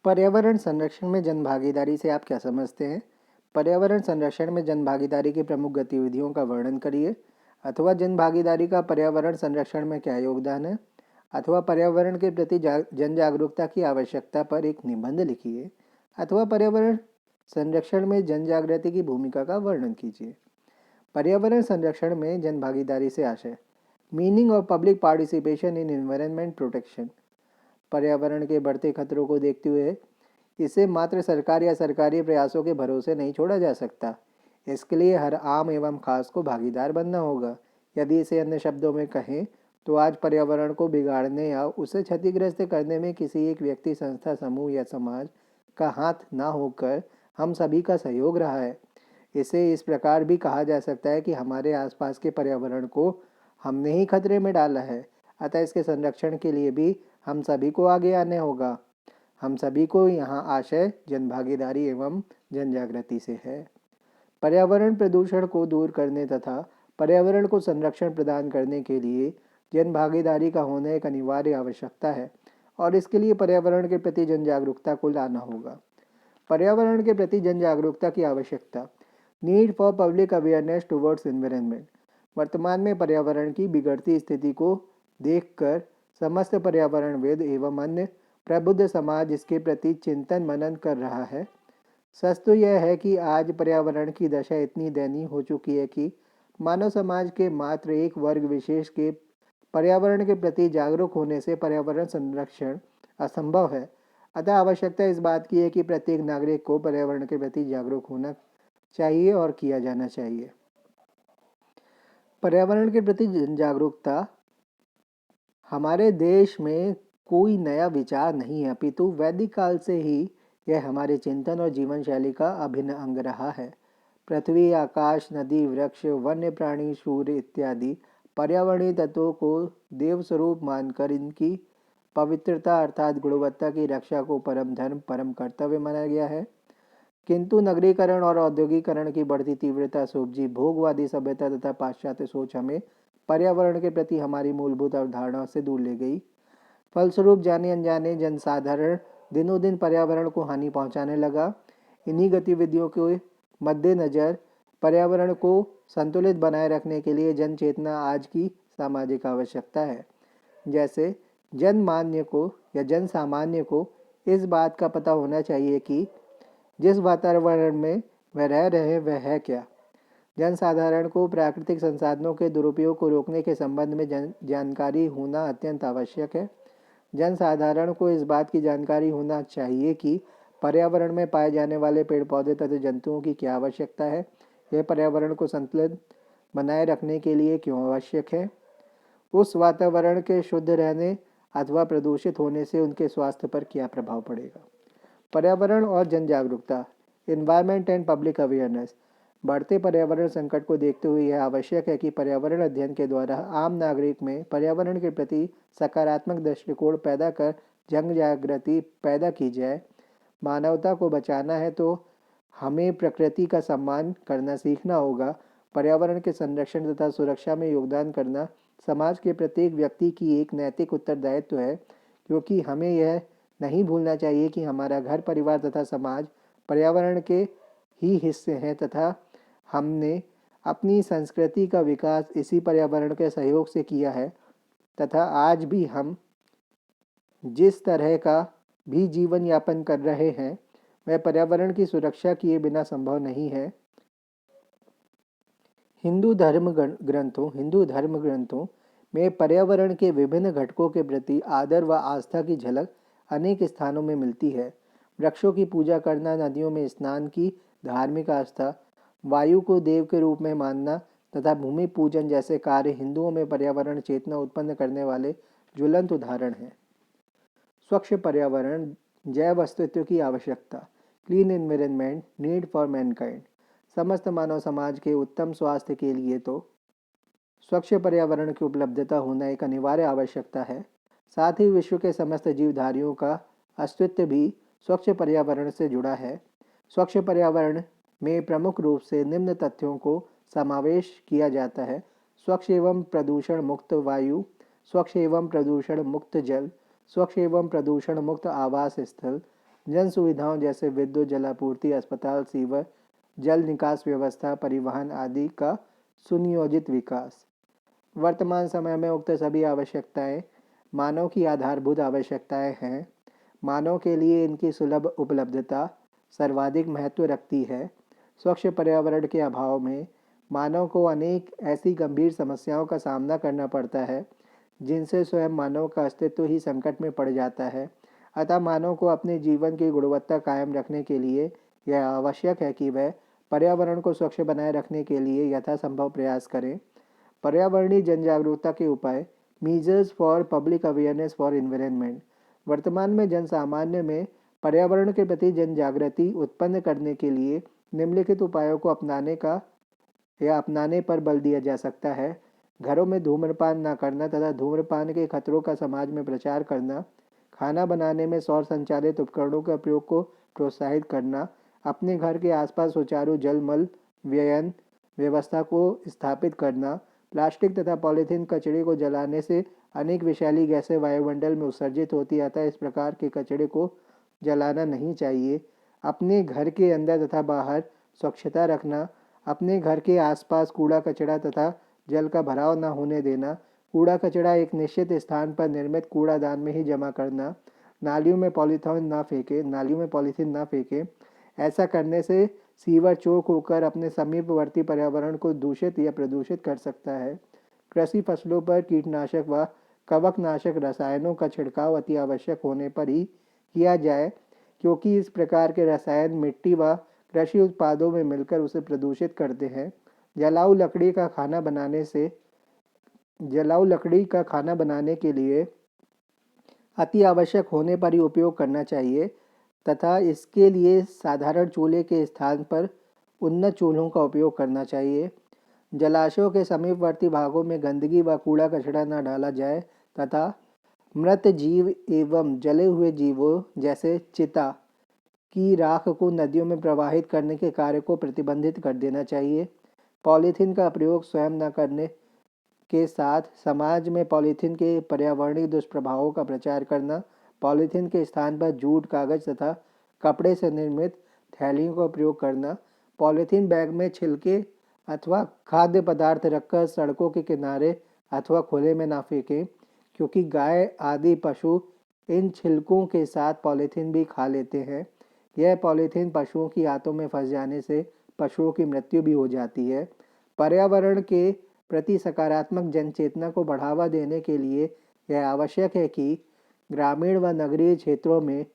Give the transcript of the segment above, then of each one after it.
पर्यावरण संरक्षण में जनभागीदारी से आप क्या समझते हैं? पर्यावरण संरक्षण में जनभागीदारी की प्रमुख गतिविधियों का वर्णन करिए। अथवा जनभागीदारी का पर्यावरण संरक्षण में क्या योगदान है? अथवा पर्यावरण के प्रति जन जागरूकता की आवश्यकता पर एक निबंध लिखिए। अथवा पर्यावरण संरक्षण में जन जागृति की भूमिका का वर्णन कीजिए। पर्यावरण संरक्षण में जनभागीदारी से आशय: meaning of public participation in environment protection. पर्यावरण के बढ़ते खतरों को देखते हुए इसे मात्र सरकार या सरकारी प्रयासों के भरोसे नहीं छोड़ा जा सकता। इसके लिए हर आम एवं खास को भागीदार बनना होगा। यदि इसे अन्य शब्दों में कहें तो आज पर्यावरण को बिगाड़ने या उसे क्षतिग्रस्त करने में किसी एक व्यक्ति, संस्था, समूह या समाज का हाथ ना होकर हम सभी का सहयोग रहा है। इसे इस प्रकार भी कहा जा सकता है कि हमारे आसपास के पर्यावरण को हमने ही खतरे में डाला है। अतः इसके संरक्षण के लिए भी हम सभी को आगे आने होगा। हम सभी को यहाँ आशय जनभागीदारी एवं जन जागृति से है। पर्यावरण प्रदूषण को दूर करने तथा पर्यावरण को संरक्षण प्रदान करने के लिए जन भागीदारी का होना एक अनिवार्य आवश्यकता है और इसके लिए पर्यावरण के प्रति जन जागरूकता को लाना होगा। पर्यावरण के प्रति जन जागरूकता की आवश्यकता: need for public awareness towards environment. वर्तमान में पर्यावरण की बिगड़ती स्थिति को देखकर समस्त पर्यावरणविद एवं अन्य प्रबुद्ध समाज इसके प्रति चिंतन मनन कर रहा है। सच तो यह है कि आज पर्यावरण की दशा इतनी दयनीय हो चुकी है कि मानव समाज के मात्र एक वर्ग विशेष के पर्यावरण के प्रति जागरूक होने से पर्यावरण संरक्षण असंभव है। अतः आवश्यकता इस बात की है कि प्रत्येक नागरिक को पर्यावरण के प्रति जागरूक होना चाहिए और किया जाना चाहिए। पर्यावरण के प्रति जन जागरूकता हमारे देश में कोई नया विचार नहीं है, अपितु वैदिक काल से ही यह हमारे चिंतन और जीवन शैली का अभिन्न अंग रहा है। पृथ्वी, आकाश, नदी, वृक्ष, वन्य प्राणी, सूर्य इत्यादि पर्यावरणीय तत्वों को देव स्वरूप मानकर इनकी पवित्रता अर्थात गुणवत्ता की रक्षा को परम धर्म, परम कर्तव्य माना गया है। किंतु नगरीकरण और औद्योगिकरण की बढ़ती तीव्रता से उपजी भोगवादी सभ्यता तथा पाश्चात्य सोच हमें पर्यावरण के प्रति हमारी मूलभूत अवधारणा से दूर ले गई। फलस्वरूप जाने अनजाने जनसाधारण दिनों दिन पर्यावरण को हानि पहुंचाने लगा। इन्हीं गतिविधियों के मद्देनजर पर्यावरण को संतुलित बनाए रखने के लिए जन चेतना आज की सामाजिक आवश्यकता है। जैसे जनमान्य को या जन सामान्य को इस बात का पता होना चाहिए कि जिस वातावरण में वह रह रहे हैं वह है क्या। जनसाधारण को प्राकृतिक संसाधनों के दुरुपयोग को रोकने के संबंध में जानकारी होना अत्यंत आवश्यक है। जनसाधारण को इस बात की जानकारी होना चाहिए कि पर्यावरण में पाए जाने वाले पेड़ पौधे तथा जंतुओं की क्या आवश्यकता है, यह पर्यावरण को संतुलित बनाए रखने के लिए क्यों आवश्यक है, उस वातावरण के शुद्ध रहने अथवा प्रदूषित होने से उनके स्वास्थ्य पर क्या प्रभाव पड़ेगा। पर्यावरण और जन जागरूकता: इन्वायरमेंट एंड पब्लिक अवेयरनेस। बढ़ते पर्यावरण संकट को देखते हुए यह आवश्यक है कि पर्यावरण अध्ययन के द्वारा आम नागरिक में पर्यावरण के प्रति सकारात्मक दृष्टिकोण पैदा कर जन जागृति पैदा की जाए। मानवता को बचाना है तो हमें प्रकृति का सम्मान करना सीखना होगा। पर्यावरण के संरक्षण तथा सुरक्षा में योगदान करना समाज के प्रत्येक व्यक्ति की एक नैतिक उत्तरदायित्व है, क्योंकि हमें यह नहीं भूलना चाहिए कि हमारा घर, परिवार तथा समाज पर्यावरण के ही हिस्से हैं तथा हमने अपनी संस्कृति का विकास इसी पर्यावरण के सहयोग से किया है तथा आज भी हम जिस तरह का भी जीवन यापन कर रहे हैं वह पर्यावरण की सुरक्षा किए बिना संभव नहीं है। हिंदू धर्म ग्रंथों में पर्यावरण के विभिन्न घटकों के प्रति आदर व आस्था की झलक अनेक स्थानों में मिलती है। वृक्षों की पूजा करना, नदियों में स्नान की धार्मिक आस्था, वायु को देव के रूप में मानना तथा भूमि पूजन जैसे कार्य हिंदुओं में पर्यावरण चेतना उत्पन्न करने वाले ज्वलंत उदाहरण हैं। स्वच्छ पर्यावरण, जैव अस्तित्व की आवश्यकता, clean environment need for Mankind. समस्त मानव समाज के उत्तम स्वास्थ्य के लिए तो स्वच्छ पर्यावरण की उपलब्धता होना एक अनिवार्य आवश्यकता है। साथ ही विश्व के समस्त जीवधारियों का अस्तित्व भी स्वच्छ पर्यावरण से जुड़ा है। स्वच्छ पर्यावरण में प्रमुख रूप से निम्न तथ्यों को समावेश किया जाता है: स्वच्छ एवं प्रदूषण मुक्त वायु, स्वच्छ एवं प्रदूषण मुक्त जल, स्वच्छ एवं प्रदूषण मुक्त आवास स्थल, जन सुविधाओं जैसे विद्युत, जलापूर्ति, अस्पताल, सीवर, जल निकास व्यवस्था, परिवहन आदि का सुनियोजित विकास। वर्तमान समय में उक्त सभी आवश्यकताएं मानव की आधारभूत आवश्यकताएं हैं। मानव के लिए इनकी सुलभ उपलब्धता सर्वाधिक महत्व रखती है। स्वच्छ पर्यावरण के अभाव में मानव को अनेक ऐसी गंभीर समस्याओं का सामना करना पड़ता है जिनसे स्वयं मानव का अस्तित्व ही संकट में पड़ जाता है। अतः मानव को अपने जीवन की गुणवत्ता कायम रखने के लिए यह आवश्यक है कि वह पर्यावरण को स्वच्छ बनाए रखने के लिए यथासंभव प्रयास करें। पर्यावरणीय जन जागरूकता के उपाय, measures for public awareness for environment. वर्तमान में जन सामान्य में पर्यावरण के प्रति जन जागृति उत्पन्न करने के लिए निम्नलिखित उपायों को अपनाने पर बल दिया जा सकता है। घरों में धूम्रपान न करना तथा धूम्रपान के खतरों का समाज में प्रचार करना, खाना बनाने में सौर संचालित उपकरणों का प्रयोग को प्रोत्साहित करना, अपने घर के आसपास सुचारू जल मल व्ययन व्यवस्था को स्थापित करना, प्लास्टिक तथा पॉलीथीन कचरे को जलाने से अनेक विषैली गैसें वायुमंडल में उत्सर्जित होती है, अतः इस प्रकार के कचरे को जलाना नहीं चाहिए। अपने घर के अंदर तथा बाहर स्वच्छता रखना, अपने घर के आसपास कूड़ा कचरा तथा जल का भराव न होने देना, कूड़ा कचरा एक निश्चित स्थान पर निर्मित कूड़ादान में ही जमा करना, नालियों में पॉलीथीन न फेंके। ऐसा करने से सीवर चोक होकर अपने समीपवर्ती पर्यावरण को दूषित या प्रदूषित कर सकता है। कृषि फसलों पर कीटनाशक व कवकनाशक रसायनों का छिड़काव अति आवश्यक होने पर ही किया जाए, क्योंकि इस प्रकार के रसायन मिट्टी व कृषि उत्पादों में मिलकर उसे प्रदूषित करते हैं। जलाऊ लकड़ी का खाना बनाने के लिए अति आवश्यक होने पर ही उपयोग करना चाहिए तथा इसके लिए साधारण चूल्हे के स्थान पर उन्नत चूल्हों का उपयोग करना चाहिए। जलाशयों के समीपवर्ती भागों में गंदगी व कूड़ा कचरा न डाला जाए तथा मृत जीव एवं जले हुए जीवों जैसे चिता की राख को नदियों में प्रवाहित करने के कार्य को प्रतिबंधित कर देना चाहिए। पॉलीथीन का प्रयोग स्वयं न करने के साथ समाज में पॉलीथीन के पर्यावरणीय दुष्प्रभावों का प्रचार करना, पॉलीथीन के स्थान पर जूट, कागज तथा कपड़े से निर्मित थैलियों का प्रयोग करना, पॉलीथीन बैग में छिलके अथवा खाद्य पदार्थ रखकर सड़कों के किनारे अथवा खुले में ना फेंकें, क्योंकि गाय आदि पशु इन छिलकों के साथ पॉलीथीन भी खा लेते हैं। यह पॉलीथीन पशुओं की आंतों में फंस जाने से पशुओं की मृत्यु भी हो जाती है। पर्यावरण के प्रति सकारात्मक जनचेतना को बढ़ावा देने के लिए यह आवश्यक है कि ग्रामीण व नगरीय क्षेत्रों में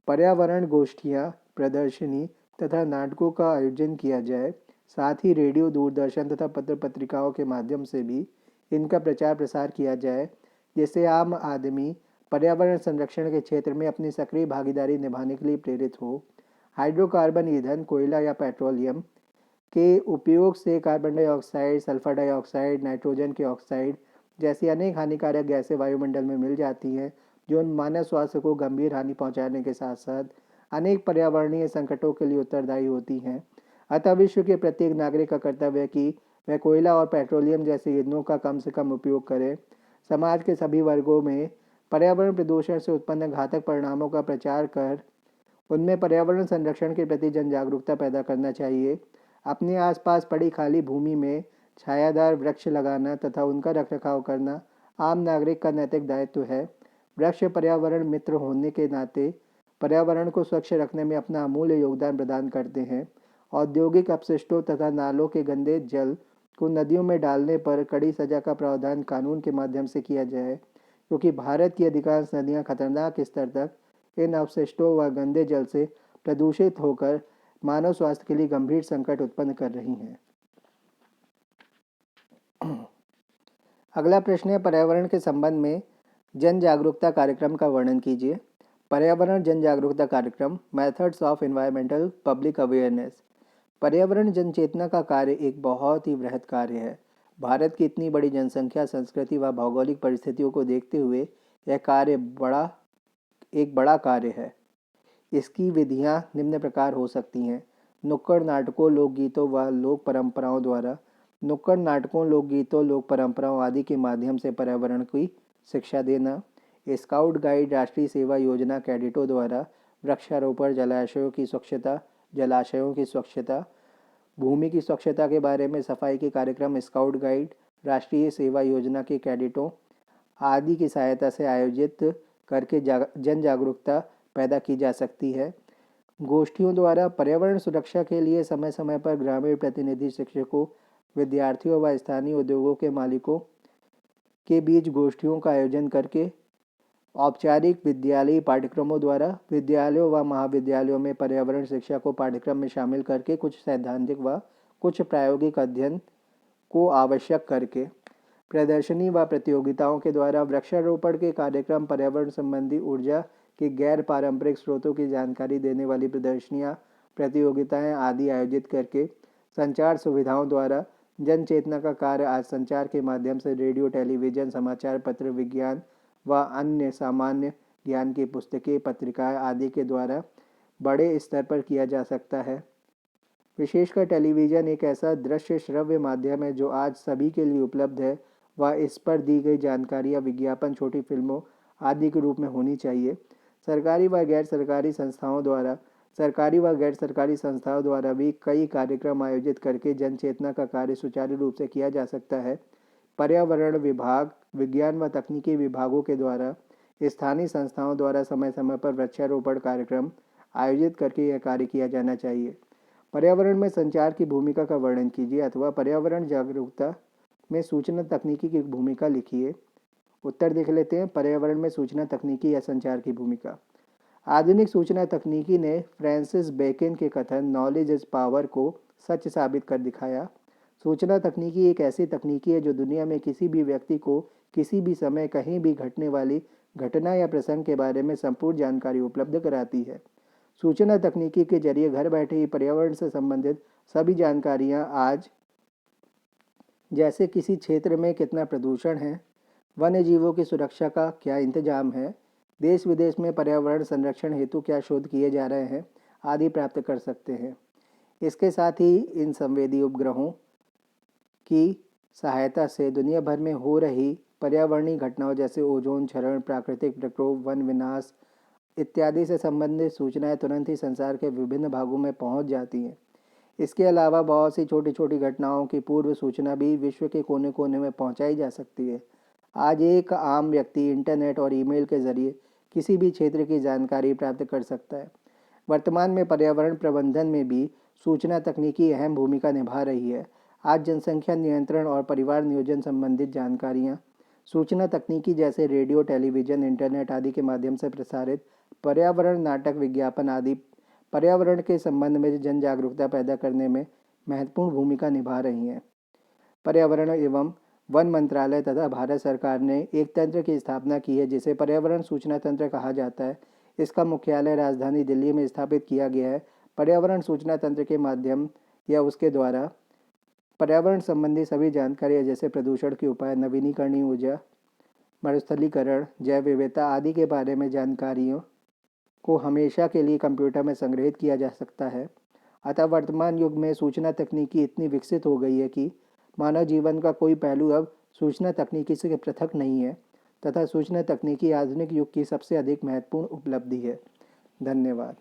पर्यावरण गोष्ठियाँ, प्रदर्शनी तथा नाटकों का आयोजन किया जाए। साथ ही रेडियो, दूरदर्शन तथा पत्र पत्रिकाओं के माध्यम से भी इनका प्रचार प्रसार किया जाए, जिससे आम आदमी पर्यावरण संरक्षण के क्षेत्र में अपनी सक्रिय भागीदारी निभाने के लिए प्रेरित हो। हाइड्रोकार्बन ईंधन, कोयला या पेट्रोलियम के उपयोग से carbon dioxide, sulphur dioxide, nitrogen के ऑक्साइड जैसी अनेक हानिकारक गैसें वायुमंडल में मिल जाती हैं, जो मानव स्वास्थ्य को गंभीर हानि पहुंचाने के साथ साथ अनेक पर्यावरणीय संकटों के लिए उत्तरदायी होती हैं। अतः विश्व के प्रत्येक नागरिक का कर्तव्य है कि वह कोयला और पेट्रोलियम जैसे ईंधनों का कम से कम उपयोग करे। समाज के सभी वर्गों में पर्यावरण प्रदूषण से उत्पन्न घातक परिणामों का प्रचार कर उनमें पर्यावरण संरक्षण के प्रति जन जागरूकता पैदा करना चाहिए। अपने आसपास पड़ी खाली भूमि में छायादार वृक्ष लगाना तथा उनका रखरखाव करना आम नागरिक का नैतिक दायित्व है। वृक्ष पर्यावरण मित्र होने के नाते पर्यावरण को स्वच्छ रखने में अपना अमूल्य योगदान प्रदान करते हैं। औद्योगिक अपशिष्टों तथा नालों के गंदे जल को नदियों में डालने पर कड़ी सजा का प्रावधान कानून के माध्यम से किया जाए, क्योंकि भारत की अधिकांश नदियां खतरनाक स्तर तक इन अवशिष्टों व गंदे जल से प्रदूषित होकर मानव स्वास्थ्य के लिए गंभीर संकट उत्पन्न कर रही हैं। अगला प्रश्न है, पर्यावरण के संबंध में जन जागरूकता कार्यक्रम का वर्णन कीजिए। पर्यावरण जन जागरूकता कार्यक्रम, methods of environmental public awareness. पर्यावरण जन चेतना का कार्य एक बहुत ही बृहद कार्य है। भारत की इतनी बड़ी जनसंख्या, संस्कृति व भौगोलिक परिस्थितियों को देखते हुए यह कार्य एक बड़ा कार्य है। इसकी विधियां निम्न प्रकार हो सकती हैं। नुक्कड़ नाटकों, लोकगीतों व लोक परंपराओं द्वारा नुक्कड़ नाटकों, लोकगीतों, लोक परंपराओं आदि के माध्यम से पर्यावरण की शिक्षा देना। स्काउट गाइड, राष्ट्रीय सेवा योजना कैडेटों द्वारा वृक्षारोपण, जलाशयों की स्वच्छता, भूमि की स्वच्छता के बारे में सफाई के कार्यक्रम, स्काउट गाइड, राष्ट्रीय सेवा योजना के कैडेटों आदि की सहायता से आयोजित करके जन जागरूकता पैदा की जा सकती है। गोष्ठियों द्वारा पर्यावरण सुरक्षा के लिए समय समय पर ग्रामीण प्रतिनिधि, शिक्षकों, विद्यार्थियों व स्थानीय उद्योगों के मालिकों के बीच गोष्ठियों का आयोजन करके औपचारिक विद्यालयी पाठ्यक्रमों द्वारा विद्यालयों व महाविद्यालयों में पर्यावरण शिक्षा को पाठ्यक्रम में शामिल करके कुछ सैद्धांतिक व कुछ प्रायोगिक अध्ययन को आवश्यक करके प्रदर्शनी व प्रतियोगिताओं के द्वारा वृक्षारोपण के कार्यक्रम, पर्यावरण संबंधी ऊर्जा के गैर पारंपरिक स्रोतों की जानकारी देने वाली प्रदर्शनियाँ, प्रतियोगिताएं आदि आयोजित करके संचार सुविधाओं द्वारा जन चेतना का कार्य आज संचार के माध्यम से रेडियो, टेलीविज़न, समाचार पत्र, विज्ञान व अन्य सामान्य ज्ञान की पुस्तकें, पत्रिकाएं आदि के द्वारा बड़े स्तर पर किया जा सकता है। विशेषकर टेलीविज़न एक ऐसा दृश्य श्रव्य माध्यम है जो आज सभी के लिए उपलब्ध है व इस पर दी गई जानकारियाँ, विज्ञापन छोटी फिल्मों आदि के रूप में होनी चाहिए। सरकारी व गैर सरकारी संस्थाओं द्वारा भी कई कार्यक्रम आयोजित करके जन चेतना का कार्य सुचारू रूप से किया जा सकता है। पर्यावरण विभाग, विज्ञान व तकनीकी विभागों के द्वारा स्थानीय संस्थाओं द्वारा समय समय पर वृक्षारोपण कार्यक्रम आयोजित करके यह कार्य किया जाना चाहिए। पर्यावरण में संचार की भूमिका का वर्णन कीजिए अथवा पर्यावरण जागरूकता में सूचना तकनीकी की भूमिका लिखिए। उत्तर देख लेते हैं। पर्यावरण में सूचना तकनीकी या संचार की भूमिका। आधुनिक सूचना तकनीकी ने फ्रांसिस बेकन के कथन नॉलेज इज पावर को सच साबित कर दिखाया। सूचना तकनीकी एक ऐसी तकनीकी है जो दुनिया में किसी भी व्यक्ति को किसी भी समय कहीं भी घटने वाली घटना या प्रसंग के बारे में संपूर्ण जानकारी उपलब्ध कराती है। सूचना तकनीकी के जरिए घर बैठे ही पर्यावरण से संबंधित सभी जानकारियां आज जैसे किसी क्षेत्र में कितना प्रदूषण है, वन्य जीवों की सुरक्षा का क्या इंतजाम है, देश विदेश में पर्यावरण संरक्षण हेतु क्या शोध किए जा रहे हैं आदि प्राप्त कर सकते हैं। इसके साथ ही इन संवेदी उपग्रहों की सहायता से दुनिया भर में हो रही पर्यावरणीय घटनाओं जैसे ओजोन क्षरण, प्राकृतिक प्रकोप, वन विनाश इत्यादि से संबंधित सूचनाएं तुरंत ही संसार के विभिन्न भागों में पहुंच जाती हैं। इसके अलावा बहुत सी छोटी छोटी घटनाओं की पूर्व सूचना भी विश्व के कोने कोने में पहुंचाई जा सकती है। आज एक आम व्यक्ति इंटरनेट और ईमेल के जरिए किसी भी क्षेत्र की जानकारी प्राप्त कर सकता है। वर्तमान में पर्यावरण प्रबंधन में भी सूचना तकनीकी अहम भूमिका निभा रही है। आज जनसंख्या नियंत्रण और परिवार नियोजन संबंधित जानकारियाँ सूचना तकनीकी जैसे रेडियो, टेलीविज़न, इंटरनेट आदि के माध्यम से प्रसारित पर्यावरण नाटक, विज्ञापन आदि पर्यावरण के संबंध में जन जागरूकता पैदा करने में महत्वपूर्ण भूमिका निभा रही हैं। पर्यावरण एवं वन मंत्रालय तथा भारत सरकार ने एक तंत्र की स्थापना की है जिसे पर्यावरण सूचना तंत्र कहा जाता है। इसका मुख्यालय राजधानी दिल्ली में स्थापित किया गया है। पर्यावरण सूचना तंत्र के माध्यम या उसके द्वारा पर्यावरण संबंधी सभी जानकारियाँ जैसे प्रदूषण के उपाय, नवीनीकरणीय ऊर्जा, मरुस्थलीकरण, जैव विविधता आदि के बारे में जानकारियों को हमेशा के लिए कंप्यूटर में संग्रहित किया जा सकता है। अतः वर्तमान युग में सूचना तकनीकी इतनी विकसित हो गई है कि मानव जीवन का कोई पहलू अब सूचना तकनीकी से पृथक नहीं है तथा सूचना तकनीकी आधुनिक युग की सबसे अधिक महत्वपूर्ण उपलब्धि है। धन्यवाद।